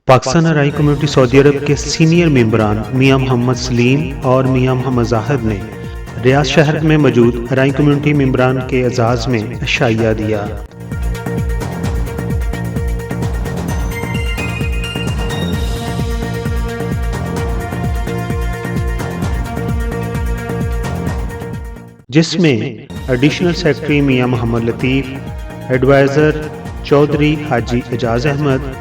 पाकिस्तान अराई community Saudi अरब के senior मेंबरान मियां मोहम्मद सलीम और मियां मोहम्मद जाहिद ने रियाद शहर में मौजूद अराई कम्युनिटी मेंबरान के एजाज़ में अशाइया दिया। जिसमें एडिशनल सेक्रेटरी मियां मोहम्मद लतीफ़, एडवाइज़र चौधरी हाजी एजाज अहमद,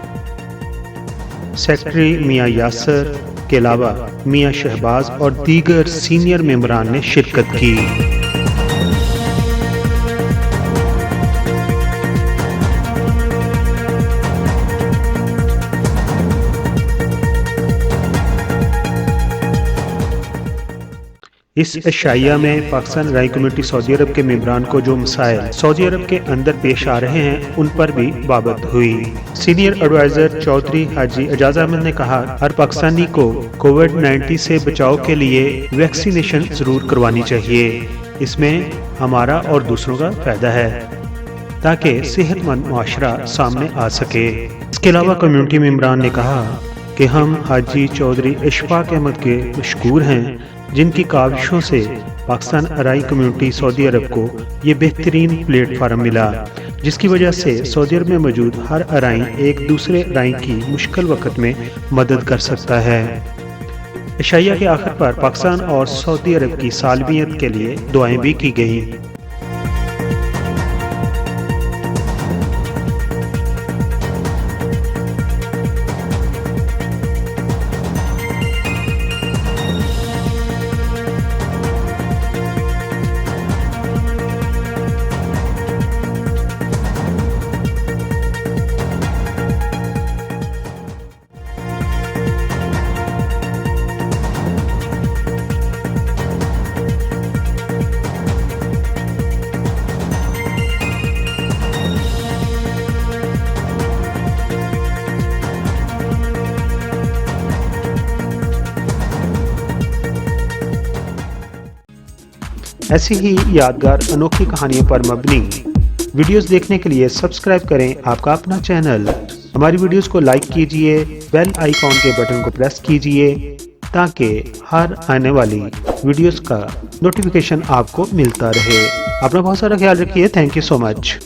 सेक्रेटरी मियां यासर के अलावा मियां शहबाज और दीगर सीनियर मेंबरान ने शिरकत की। इस अशाइया में पाकिस्तान अराई कम्युनिटी सऊदी अरब के मेंबरान को जो मसाइल सऊदी अरब के अंदर पेश आ रहे हैं उन पर भी बात हुई। सीनियर एडवाइजर चौधरी हाजी एजाज अहमद ने कहा, हर पाकिस्तानी को कोविड-19 से बचाव के लिए वैक्सीनेशन जरूर करवानी चाहिए। इसमें हमारा और दूसरों का फायदा है ताकि सेहतमंद मुआशरा सामने आ सके। इसके अलावा कम्युनिटी मेंबरान ने कहा कि हम हाजी चौधरी इशफाक अहमद के मशकूर हैं जिनकी काविशों से पाकिस्तान अराई कम्युनिटी सऊदी अरब को ये बेहतरीन प्लेटफार्म मिला, जिसकी वजह से सऊदी अरब में मौजूद हर अराई एक दूसरे अराई की मुश्किल वक्त में मदद कर सकता है। अशाइया के आखिर पर पाकिस्तान और सऊदी अरब की सालमियत के लिए दुआएं भी की गई। ऐसी ही यादगार अनोखी कहानियों पर मबनी वीडियोस देखने के लिए सब्सक्राइब करें आपका अपना चैनल। हमारी वीडियोस को लाइक कीजिए, बेल आइकॉन के बटन को प्रेस कीजिए ताकि हर आने वाली वीडियोस का नोटिफिकेशन आपको मिलता रहे। अपना बहुत सारा ख्याल रखिए। Thank you so much.